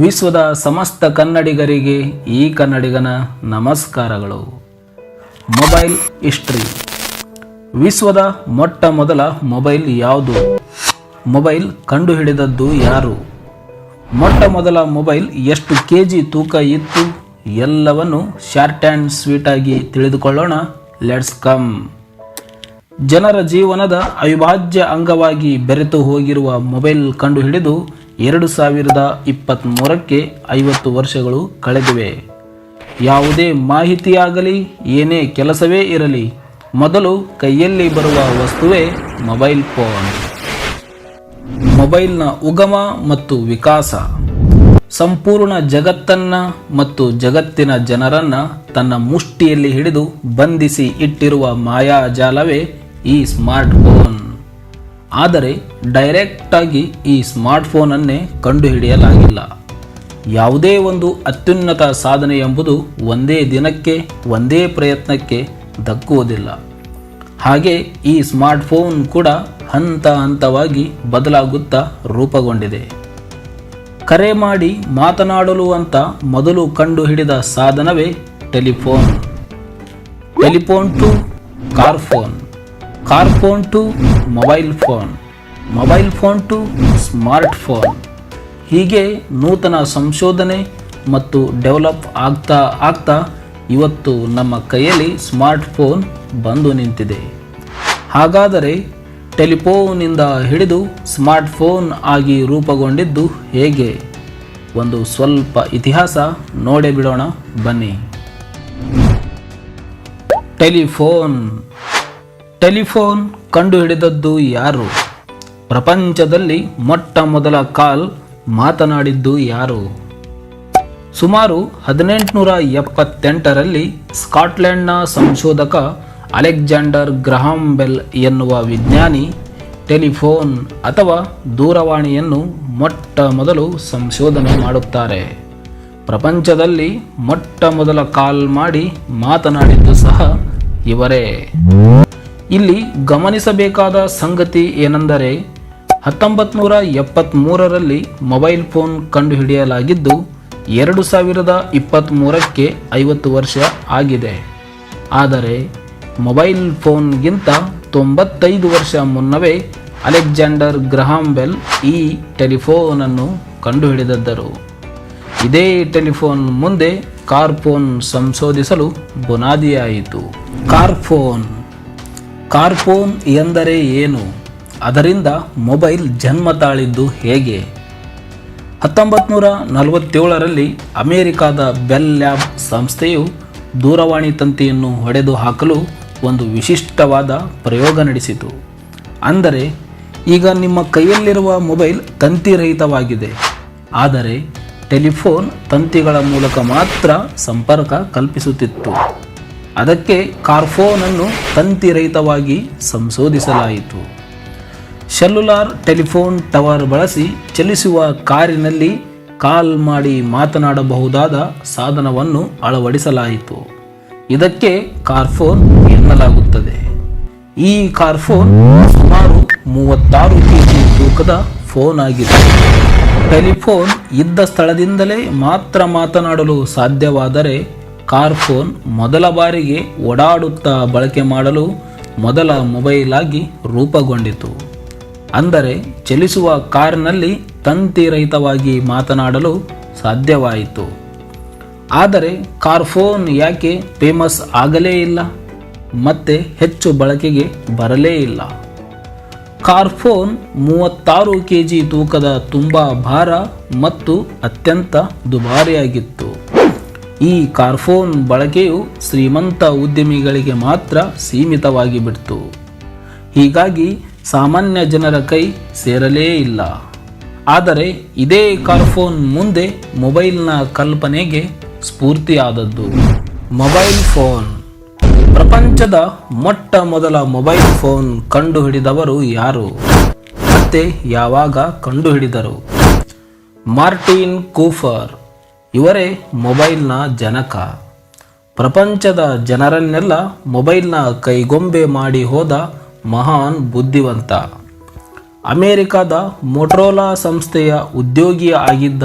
ವಿಶ್ವದ ಸಮಸ್ತ ಕನ್ನಡಿಗರಿಗೆ ಈ ಕನ್ನಡಿಗನ ನಮಸ್ಕಾರಗಳು. Mobile history. ವಿಶ್ವದ ಮೊಟ್ಟ ಮೊದಲ ಮೊಬೈಲ್ ಯಾವುದು? ಮೊಬೈಲ್ ಕಂಡುಹಿಡಿದದ್ದು ಯಾರು? ಮೊಟ್ಟ ಮೊದಲ ಮೊಬೈಲ್ ಎಷ್ಟು ಕೆಜಿ ತೂಕ ಇತ್ತು? ಎಲ್ಲವನ್ನು ಶಾರ್ಟ್ ಆ್ಯಂಡ್ ಸ್ವೀಟ್ ಆಗಿ ತಿಳಿದುಕೊಳ್ಳೋಣ. Let's come. ಜನರ ಜೀವನದ ಅವಿಭಾಜ್ಯ ಅಂಗವಾಗಿ ಬೆರೆತು ಹೋಗಿರುವ ಮೊಬೈಲ್ ಕಂಡುಹಿಡಿದು 2023ಕ್ಕೆ 50 ವರ್ಷಗಳು ಕಳೆದಿವೆ. ಯಾವುದೇ ಮಾಹಿತಿಯಾಗಲಿ ಏನೇ ಕೆಲಸವೇ ಇರಲಿ, ಮೊದಲು ಕೈಯಲ್ಲಿ ಬರುವ ವಸ್ತುವೇ ಮೊಬೈಲ್ ಫೋನ್. ಮೊಬೈಲ್ನ ಉಗಮ ಮತ್ತು ವಿಕಾಸ. ಸಂಪೂರ್ಣ ಜಗತ್ತನ್ನ ಮತ್ತು ಜಗತ್ತಿನ ಜನರನ್ನ ತನ್ನ ಮುಷ್ಟಿಯಲ್ಲಿ ಹಿಡಿದು ಬಂಧಿಸಿ ಇಟ್ಟಿರುವ ಮಾಯಾಜಾಲವೇ ಈ ಸ್ಮಾರ್ಟ್ ಫೋನ್. ಆದರೆ ಡೈರೆಕ್ಟ್ ಆಗಿ ಈ ಸ್ಮಾರ್ಟ್ ಫೋನನ್ನೇ ಕಂಡುಹಿಡಿಯಲಾಗಿಲ್ಲ. ಯಾವುದೇ ಒಂದು ಅತ್ಯುನ್ನತ ಸಾಧನೆ ಎಂಬುದು ಒಂದೇ ದಿನಕ್ಕೆ ಒಂದೇ ಪ್ರಯತ್ನಕ್ಕೆ ದಕ್ಕುವುದಿಲ್ಲ. ಹಾಗೆ ಈ ಸ್ಮಾರ್ಟ್ ಫೋನ್ ಕೂಡ ಹಂತ ಹಂತವಾಗಿ ಬದಲಾಗುತ್ತಾ ರೂಪುಗೊಂಡಿದೆ. ಕರೆ ಮಾಡಿ ಮಾತನಾಡಲು ಅಂತ ಮೊದಲು ಕಂಡುಹಿಡಿದ ಸಾಧನವೇ telephone. Telephone to car phone, car phone to mobile phone, mobile phone to smartphone. ಹೀಗೆ ನೂತನ ಸಂಶೋಧನೆ ಮತ್ತು ಡೆವಲಪ್ ಆಗ್ತಾ ಇವತ್ತು ನಮ್ಮ ಕೈಯಲ್ಲಿ ಸ್ಮಾರ್ಟ್ ಫೋನ್ ಬಂದು ನಿಂತಿದೆ. ಹಾಗಾದರೆ ಟೆಲಿಫೋನಿಂದ ಹಿಡಿದು ಸ್ಮಾರ್ಟ್ ಫೋನ್ ಆಗಿ ರೂಪುಗೊಂಡಿದ್ದು ಹೇಗೆ? ಒಂದು ಸ್ವಲ್ಪ ಇತಿಹಾಸ ನೋಡೇ ಬಿಡೋಣ ಬನ್ನಿ. ಟೆಲಿಫೋನ್. ಟೆಲಿಫೋನ್ ಕಂಡುಹಿಡಿದದ್ದು ಯಾರು? ಪ್ರಪಂಚದಲ್ಲಿ ಮೊಟ್ಟ ಮೊದಲ ಕಾಲ್ ಮಾತನಾಡಿದ್ದು ಯಾರು? ಸುಮಾರು 1878ರಲ್ಲಿ ಸ್ಕಾಟ್ಲೆಂಡ್ನ ಸಂಶೋಧಕ ಅಲೆಕ್ಸಾಂಡರ್ ಗ್ರಹಾಂ ಬೆಲ್ ಎನ್ನುವ ವಿಜ್ಞಾನಿ ಟೆಲಿಫೋನ್ ಅಥವಾ ದೂರವಾಣಿಯನ್ನು ಮೊಟ್ಟ ಮೊದಲು ಸಂಶೋಧನೆ ಮಾಡುತ್ತಾರೆ. ಪ್ರಪಂಚದಲ್ಲಿ ಮೊಟ್ಟ ಮೊದಲ ಕಾಲ್ ಮಾಡಿ ಮಾತನಾಡಿದ್ದು ಸಹ ಇವರೇ. ಇಲ್ಲಿ ಗಮನಿಸಬೇಕಾದ ಸಂಗತಿ ಏನೆಂದರೆ 1973ರಲ್ಲಿ ಮೊಬೈಲ್ ಫೋನ್ ಕಂಡುಹಿಡಿಯಲಾಗಿದ್ದು 2023ಕ್ಕೆ 50 ವರ್ಷ ಆಗಿದೆ. ಆದರೆ ಮೊಬೈಲ್ ಫೋನ್ಗಿಂತ 95 ವರ್ಷ ಮುನ್ನವೇ ಅಲೆಕ್ಸಾಂಡರ್ ಗ್ರಹಾಂ ಬೆಲ್ ಈ ಟೆಲಿಫೋನನ್ನು ಕಂಡುಹಿಡಿದಿದ್ದರು. ಇದೇ ಟೆಲಿಫೋನ್ ಮುಂದೆ ಕಾರ್ ಫೋನ್ ಸಂಶೋಧಿಸಲು ಬುನಾದಿಯಾಯಿತು. Car phone. ಕಾರ್ ಫೋನ್ ಎಂದರೆ ಏನು? ಅದರಿಂದ ಮೊಬೈಲ್ ಜನ್ಮ ತಾಳಿದ್ದು ಹೇಗೆ? 1947ರಲ್ಲಿ ಅಮೆರಿಕಾದ ಬೆಲ್ ಲ್ಯಾಬ್ ಸಂಸ್ಥೆಯು ದೂರವಾಣಿ ತಂತಿಯನ್ನು ಹೊಡೆದು ಹಾಕಲು ಒಂದು ವಿಶಿಷ್ಟವಾದ ಪ್ರಯೋಗ ನಡೆಸಿತು. ಅಂದರೆ ಈಗ ನಿಮ್ಮ ಕೈಯಲ್ಲಿರುವ ಮೊಬೈಲ್ ತಂತಿರಹಿತವಾಗಿದೆ. ಆದರೆ ಟೆಲಿಫೋನ್ ತಂತಿಗಳ ಮೂಲಕ ಮಾತ್ರ ಸಂಪರ್ಕ ಕಲ್ಪಿಸುತ್ತಿತ್ತು. ಅದಕ್ಕೆ ಕಾರ್ ಫೋನನ್ನು ತಂತಿರಹಿತವಾಗಿ ಸಂಶೋಧಿಸಲಾಯಿತು. ಸೆಲ್ಯುಲಾರ್ ಟೆಲಿಫೋನ್ ಟವರ್ ಬಳಸಿ ಚಲಿಸುವ ಕಾರಿನಲ್ಲಿ ಕಾಲ್ ಮಾಡಿ ಮಾತನಾಡಬಹುದಾದ ಸಾಧನವನ್ನು ಅಳವಡಿಸಲಾಯಿತು. ಇದಕ್ಕೆ ಕಾರ್ ಫೋನ್ ಎನ್ನಲಾಗುತ್ತದೆ. ಈ ಕಾರ್ ಫೋನ್ ಸುಮಾರು 36 ಕೆಜಿ ತೂಕದ ಫೋನ್ ಆಗಿದೆ. ಟೆಲಿಫೋನ್ ಇದ್ದ ಸ್ಥಳದಿಂದಲೇ ಮಾತ್ರ ಮಾತನಾಡಲು ಸಾಧ್ಯವಾದರೆ ಕಾರ್ ಫೋನ್ ಮೊದಲ ಬಾರಿಗೆ ಓಡಾಡುತ್ತಾ ಬಳಕೆ ಮಾಡಲು ಮೊದಲ ಮೊಬೈಲ್ ಆಗಿ ರೂಪುಗೊಂಡಿತು. ಅಂದರೆ ಚಲಿಸುವ ಕಾರಿನಲ್ಲಿ ತಂತಿರಹಿತವಾಗಿ ಮಾತನಾಡಲು ಸಾಧ್ಯವಾಯಿತು. ಆದರೆ ಕಾರ್ ಫೋನ್ ಯಾಕೆ ಫೇಮಸ್ ಆಗಲೇ ಇಲ್ಲ ಮತ್ತೆ ಹೆಚ್ಚು ಬಳಕೆಗೆ ಬರಲೇ ಇಲ್ಲ? ಕಾರ್ ಫೋನ್ 36 ಕೆಜಿ ತೂಕದ ತುಂಬ ಭಾರ ಮತ್ತು ಅತ್ಯಂತ ದುಬಾರಿಯಾಗಿತ್ತು. ಈ ಕಾರ್ ಫೋನ್ ಬಳಕೆಯು ಶ್ರೀಮಂತ ಉದ್ಯಮಿಗಳಿಗೆ ಮಾತ್ರ ಸೀಮಿತವಾಗಿ ಬಿಡ್ತು. ಹೀಗಾಗಿ ಸಾಮಾನ್ಯ ಜನರ ಕೈ ಸೇರಲೇ ಇಲ್ಲ. ಆದರೆ ಇದೇ ಕಾರ್ ಫೋನ್ ಮುಂದೆ ಮೊಬೈಲ್ನ ಕಲ್ಪನೆಗೆ ಸ್ಫೂರ್ತಿಯಾದದ್ದು. Mobile phone. ಪ್ರಪಂಚದ ಮೊಟ್ಟ ಮೊದಲ ಮೊಬೈಲ್ ಫೋನ್ ಕಂಡುಹಿಡಿದವರು ಯಾರು ಮತ್ತೆ ಯಾವಾಗ ಕಂಡುಹಿಡಿದರು? Martin Cooper. ಇವರೇ ಮೊಬೈಲ್ನ ಜನಕ. ಪ್ರಪಂಚದ ಜನರನ್ನೆಲ್ಲ ಮೊಬೈಲ್ನ ಕೈಗೊಂಬೆ ಮಾಡಿ ಹೋದ ಮಹಾನ್ ಬುದ್ಧಿವಂತ. ಅಮೆರಿಕದ ಮೊಟೊರೋಲಾ ಸಂಸ್ಥೆಯ ಉದ್ಯೋಗಿ ಆಗಿದ್ದ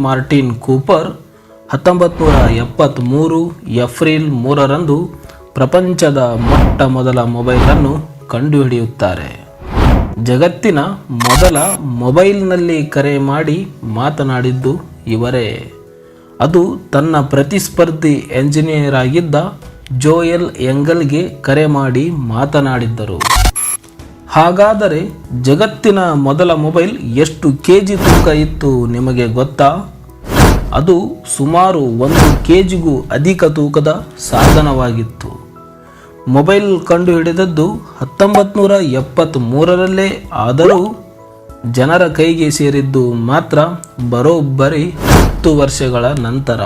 ಮಾರ್ಟಿನ್ ಕೂಪರ್ 1973 ಏಪ್ರಿಲ್ 3ರಂದು ಪ್ರಪಂಚದ ಮೊಟ್ಟ ಮೊದಲ ಮೊಬೈಲನ್ನು ಕಂಡುಹಿಡಿಯುತ್ತಾರೆ. ಜಗತ್ತಿನ ಮೊದಲ ಮೊಬೈಲ್ನಲ್ಲಿ ಕರೆ ಮಾಡಿ ಮಾತನಾಡಿದ್ದು ಇವರೇ. ಅದು ತನ್ನ ಪ್ರತಿಸ್ಪರ್ಧಿ ಎಂಜಿನಿಯರ್ ಆಗಿದ್ದ ಜೋಯೆಲ್ ಎಂಗಲ್ಗೆ ಕರೆ ಮಾಡಿ ಮಾತನಾಡಿದ್ದರು. ಹಾಗಾದರೆ ಜಗತ್ತಿನ ಮೊದಲ ಮೊಬೈಲ್ ಎಷ್ಟು ಕೆಜಿ ತೂಕ ಇತ್ತು ನಿಮಗೆ ಗೊತ್ತಾ? ಅದು ಸುಮಾರು 1 ಕೆಜಿಗೂ ಅಧಿಕ ತೂಕದ ಸಾಧನವಾಗಿತ್ತು. ಮೊಬೈಲ್ ಕಂಡುಹಿಡಿದದ್ದು 1973ರಲ್ಲೇ ಆದರೂ ಜನರ ಕೈಗೆ ಸೇರಿದ್ದು ಮಾತ್ರ ಬರೋಬ್ಬರಿ 10 ವರ್ಷಗಳ ನಂತರ.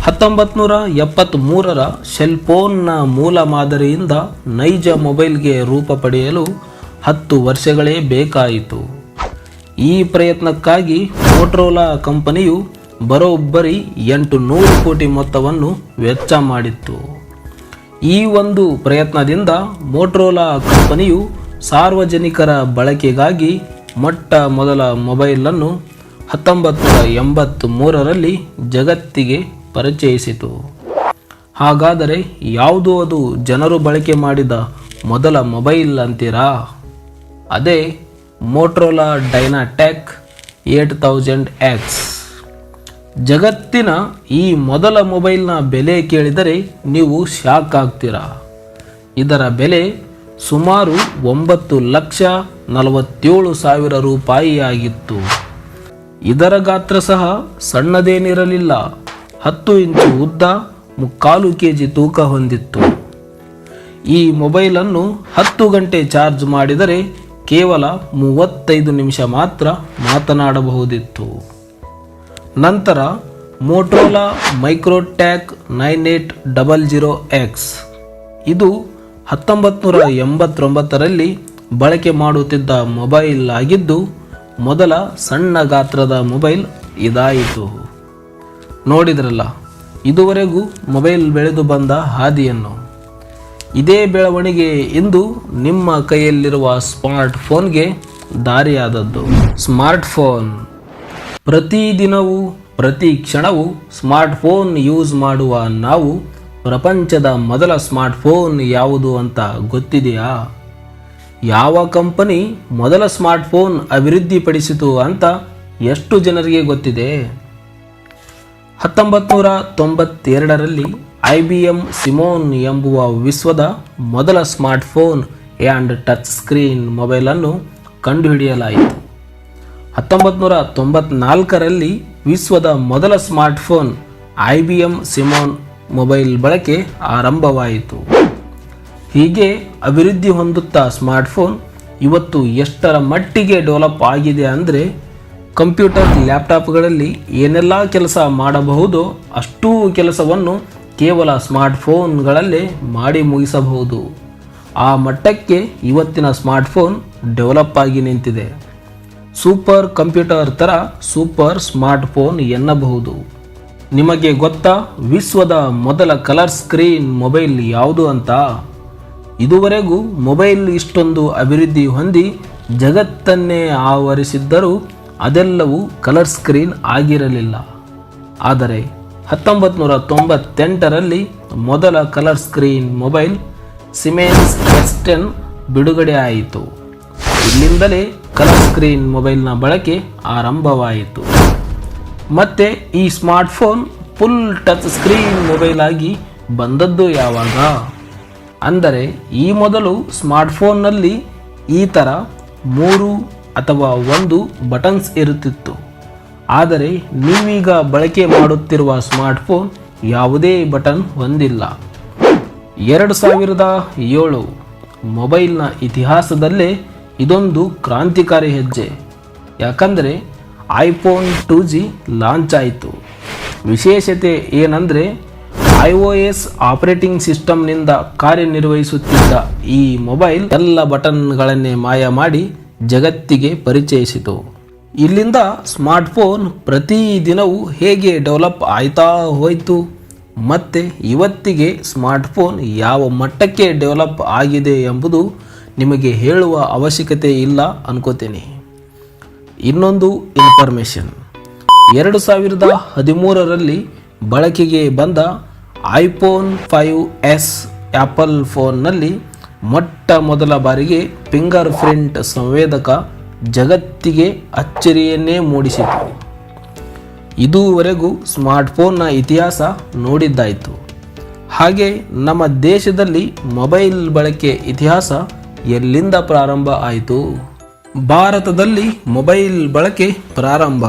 1973ರ ಸೆಲ್ಫೋನ್ನ ಮೂಲ ಮಾದರಿಯಿಂದ ನೈಜ ಮೊಬೈಲ್ಗೆ ರೂಪ ಪಡೆಯಲು 10 ವರ್ಷಗಳೇ ಬೇಕಾಯಿತು. ಈ ಪ್ರಯತ್ನಕ್ಕಾಗಿ ಮೊಟೊರೋಲಾ ಕಂಪನಿಯು ಬರೋಬ್ಬರಿ 800 ಕೋಟಿ ಮೊತ್ತವನ್ನು ವೆಚ್ಚ ಮಾಡಿತ್ತು. ಈ ಒಂದು ಪ್ರಯತ್ನದಿಂದ ಮೊಟೊರೋಲಾ ಕಂಪನಿಯು ಸಾರ್ವಜನಿಕರ ಬಳಕೆಗಾಗಿ ಮೊಟ್ಟ ಮೊದಲ ಮೊಬೈಲನ್ನು 1983ರಲ್ಲಿ ಜಗತ್ತಿಗೆ ಪರಿಚಯಿಸಿತು. ಹಾಗಾದರೆ ಯಾವುದು ಅದು ಜನರು ಬಳಕೆ ಮಾಡಿದ ಮೊದಲ ಮೊಬೈಲ್ ಅಂತೀರಾ? ಅದೇ ಮೊಟೊರೋಲಾ ಡೈನಾಟೆಕ್ 8000X. ಜಗತ್ತಿನ ಈ ಮೊದಲ ಮೊಬೈಲ್ನ ಬೆಲೆ ಕೇಳಿದರೆ ನೀವು ಶಾಕ್ ಆಗ್ತೀರಾ. ಇದರ ಬೆಲೆ ಸುಮಾರು 9,47,000 ರೂಪಾಯಿ ಆಗಿತ್ತು. ಇದರ ಗಾತ್ರ ಸಹ ಸಣ್ಣದೇನಿರಲಿಲ್ಲ. 10 ಇಂಚು ಉದ್ದ, 3/4 ಕೆಜಿ ತೂಕ ಹೊಂದಿತ್ತು. ಈ ಮೊಬೈಲನ್ನು 10 ಗಂಟೆ ಚಾರ್ಜ್ ಮಾಡಿದರೆ ಕೇವಲ 35 ನಿಮಿಷ ಮಾತ್ರ ಮಾತನಾಡಬಹುದಿತ್ತು. ನಂತರ ಮೊಟೊರೋಲಾ ಮೈಕ್ರೋಟ್ಯಾಕ್ 9800X. ಇದು 1989ರಲ್ಲಿ ಬಳಕೆ ಮಾಡುತ್ತಿದ್ದ ಮೊಬೈಲ್ ಆಗಿದ್ದು ಮೊದಲ ಸಣ್ಣ ಗಾತ್ರದ ಮೊಬೈಲ್ ಇದಾಯಿತು. ನೋಡಿದ್ರಲ್ಲ ಇದುವರೆಗೂ ಮೊಬೈಲ್ ಬೆಳೆದು ಬಂದ ಹಾದಿಯನ್ನು. ಇದೇ ಬೆಳವಣಿಗೆ ಇಂದು ನಿಮ್ಮ ಕೈಯಲ್ಲಿರುವ ಸ್ಮಾರ್ಟ್ಫೋನ್ಗೆ ದಾರಿಯಾದದ್ದು. ಸ್ಮಾರ್ಟ್ಫೋನ್ ಪ್ರತಿದಿನವೂ ಪ್ರತಿ ಕ್ಷಣವೂ ಸ್ಮಾರ್ಟ್ಫೋನ್ ಯೂಸ್ ಮಾಡುವ ನಾವು ಪ್ರಪಂಚದ ಮೊದಲ ಸ್ಮಾರ್ಟ್ಫೋನ್ ಯಾವುದು ಅಂತ ಗೊತ್ತಿದೆಯಾ? ಯಾವ ಕಂಪನಿ ಮೊದಲ ಸ್ಮಾರ್ಟ್ಫೋನ್ ಅಭಿವೃದ್ಧಿಪಡಿಸಿತು ಅಂತ ಎಷ್ಟು ಜನರಿಗೆ ಗೊತ್ತಿದೆ? 1992ರಲ್ಲಿ IBM ಸಿಮೋನ್ ಎಂಬುವ ವಿಶ್ವದ ಮೊದಲ ಸ್ಮಾರ್ಟ್ಫೋನ್ ಆ್ಯಂಡ್ ಟಚ್ ಸ್ಕ್ರೀನ್ ಮೊಬೈಲನ್ನು ಕಂಡುಹಿಡಿಯಲಾಯಿತು. 1994ರಲ್ಲಿ ವಿಶ್ವದ ಮೊದಲ ಸ್ಮಾರ್ಟ್ಫೋನ್ IBM ಸಿಮೋನ್ ಮೊಬೈಲ್ ಬಳಕೆ ಆರಂಭವಾಯಿತು. ಹೀಗೆ ಅಭಿವೃದ್ಧಿ ಹೊಂದುತ್ತಾ ಸ್ಮಾರ್ಟ್ಫೋನ್ ಇವತ್ತು ಎಷ್ಟರ ಮಟ್ಟಿಗೆ ಡೆವಲಪ್ ಆಗಿದೆ ಅಂದರೆ ಕಂಪ್ಯೂಟರ್ ಲ್ಯಾಪ್ಟಾಪ್ಗಳಲ್ಲಿ ಏನೆಲ್ಲ ಕೆಲಸ ಮಾಡಬಹುದೋ ಅಷ್ಟೂ ಕೆಲಸವನ್ನು ಕೇವಲ ಸ್ಮಾರ್ಟ್ಫೋನ್ಗಳಲ್ಲೇ ಮಾಡಿ ಮುಗಿಸಬಹುದು. ಆ ಮಟ್ಟಕ್ಕೆ ಇವತ್ತಿನ ಸ್ಮಾರ್ಟ್ಫೋನ್ ಡೆವಲಪ್ ಆಗಿ ನಿಂತಿದೆ. ಸೂಪರ್ ಕಂಪ್ಯೂಟರ್ ಥರ ಸೂಪರ್ ಸ್ಮಾರ್ಟ್ಫೋನ್ ಎನ್ನಬಹುದು. ನಿಮಗೆ ಗೊತ್ತಾ ವಿಶ್ವದ ಮೊದಲ ಕಲರ್ ಸ್ಕ್ರೀನ್ ಮೊಬೈಲ್ ಯಾವುದು ಅಂತ? ಇದುವರೆಗೂ ಮೊಬೈಲ್ ಇಷ್ಟೊಂದು ಅಭಿವೃದ್ಧಿ ಹೊಂದಿ ಜಗತ್ತನ್ನೇ ಆವರಿಸಿದ್ದರೂ ಅದೆಲ್ಲವೂ ಕಲರ್ ಸ್ಕ್ರೀನ್ ಆಗಿರಲಿಲ್ಲ. ಆದರೆ 1998ರಲ್ಲಿ ಮೊದಲ colour screen mobile Simmons S10 ಬಿಡುಗಡೆ ಆಯಿತು. ಇಲ್ಲಿಂದಲೇ ಕಲರ್ ಸ್ಕ್ರೀನ್ ಮೊಬೈಲ್ನ ಬಳಕೆ ಆರಂಭವಾಯಿತು. ಮತ್ತೆ ಈ smartphone full touch screen mobile ಆಗಿ ಬಂದದ್ದು ಯಾವಾಗ? ಅಂದರೆ ಈ ಮೊದಲು ಸ್ಮಾರ್ಟ್ಫೋನ್ನಲ್ಲಿ ಈ ಥರ 3 ಅಥವಾ 1 ಬಟನ್ಸ್ ಇರುತ್ತಿತ್ತು. ಆದರೆ ನೀವೀಗ ಬಳಕೆ ಮಾಡುತ್ತಿರುವ ಸ್ಮಾರ್ಟ್ಫೋನ್ ಯಾವುದೇ ಬಟನ್ ಹೊಂದಿಲ್ಲ. 2007 ಮೊಬೈಲ್ನ ಇತಿಹಾಸದಲ್ಲೇ ಇದೊಂದು ಕ್ರಾಂತಿಕಾರಿ ಹೆಜ್ಜೆ. ಯಾಕಂದರೆ iPhone 2G ಲಾಂಚ್ ಆಯಿತು. ವಿಶೇಷತೆ ಏನಂದರೆ iOS ಆಪರೇಟಿಂಗ್ ಸಿಸ್ಟಮ್ನಿಂದ ಕಾರ್ಯನಿರ್ವಹಿಸುತ್ತಿದ್ದ ಈ ಮೊಬೈಲ್ ಎಲ್ಲ ಬಟನ್ಗಳನ್ನೇ ಮಾಯ ಮಾಡಿ ಜಗತ್ತಿಗೆ ಪರಿಚಯಿಸಿತು. ಇಲ್ಲಿಂದ ಸ್ಮಾರ್ಟ್ಫೋನ್ ಪ್ರತಿದಿನವೂ ಹೇಗೆ ಡೆವಲಪ್ ಆಯ್ತಾ ಹೋಯಿತು ಮತ್ತು ಇವತ್ತಿಗೆ ಸ್ಮಾರ್ಟ್ಫೋನ್ ಯಾವ ಮಟ್ಟಕ್ಕೆ ಡೆವಲಪ್ ಆಗಿದೆ ಎಂಬುದು ನಿಮಗೆ ಹೇಳುವ ಅವಶ್ಯಕತೆ ಇಲ್ಲ ಅನ್ಕೋತೀನಿ. ಇನ್ನೊಂದು ಇನ್ಫಾರ್ಮೇಷನ್, 2013ರಲ್ಲಿ ಬಳಕೆಗೆ ಬಂದ ಐಫೋನ್ 5S ಆ್ಯಪಲ್ ಫೋನ್ನಲ್ಲಿ ಮೊಟ್ಟ ಮೊದಲ ಬಾರಿಗೆ ಫಿಂಗರ್ ಪ್ರಿಂಟ್ ಸಂವೇದಕ ಜಗತ್ತಿಗೆ ಅಚ್ಚರಿಯನ್ನೇ ಮೂಡಿಸಿತು. ಇದುವರೆಗೂ ಸ್ಮಾರ್ಟ್ಫೋನ್ನ ಇತಿಹಾಸ ನೋಡಿದ್ದಾಯಿತು. ಹಾಗೆ ನಮ್ಮ ದೇಶದಲ್ಲಿ ಮೊಬೈಲ್ ಬಳಕೆ ಇತಿಹಾಸ ಎಲ್ಲಿಂದ ಪ್ರಾರಂಭ ಆಯಿತು? ಭಾರತದಲ್ಲಿ ಮೊಬೈಲ್ ಬಳಕೆ ಪ್ರಾರಂಭ.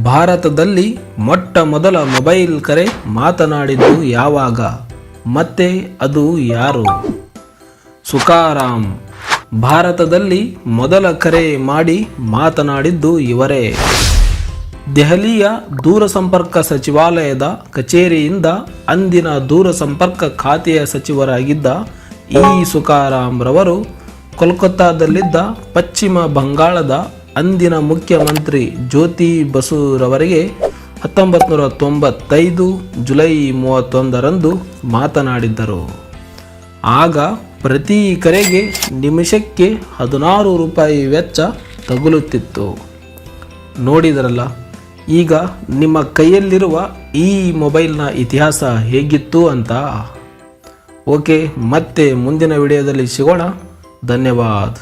ಭಾರತದಲ್ಲಿ ಮೊಟ್ಟ ಮೊದಲ ಮೊಬೈಲ್ ಕರೆ ಮಾತನಾಡಿದ್ದು ಯಾವಾಗ ಮತ್ತೆ ಅದು ಯಾರು? ಸುಖಾರಾಮ್ ಭಾರತದಲ್ಲಿ ಮೊದಲ ಕರೆ ಮಾಡಿ ಮಾತನಾಡಿದ್ದು ಇವರೇ. ದೆಹಲಿಯ ದೂರಸಂಪರ್ಕ ಸಚಿವಾಲಯದ ಕಚೇರಿಯಿಂದ ಅಂದಿನ ದೂರಸಂಪರ್ಕ ಖಾತೆಯ ಸಚಿವರಾಗಿದ್ದ ಇ ಸುಖಾರಾಮ್ ರವರು ಕೋಲ್ಕತ್ತಾದಲ್ಲಿದ್ದ ಪಶ್ಚಿಮ ಬಂಗಾಳದ ಅಂದಿನ ಮುಖ್ಯಮಂತ್ರಿ ಜ್ಯೋತಿ ಬಸುರವರಿಗೆ 1995 ಜುಲೈ 31ರಂದು ಮಾತನಾಡಿದ್ದರು. ಆಗ ಪ್ರತಿ ಕರೆಗೆ ನಿಮಿಷಕ್ಕೆ 16 ರೂಪಾಯಿ ವೆಚ್ಚ ತಗುಲುತ್ತಿತ್ತು. ನೋಡಿದರಲ್ಲ, ಈಗ ನಿಮ್ಮ ಕೈಯಲ್ಲಿರುವ ಈ ಮೊಬೈಲ್ನ ಇತಿಹಾಸ ಹೇಗಿತ್ತು ಅಂತ. ಓಕೆ, ಮತ್ತೆ ಮುಂದಿನ ವಿಡಿಯೋದಲ್ಲಿ ಸಿಗೋಣ. ಧನ್ಯವಾದ.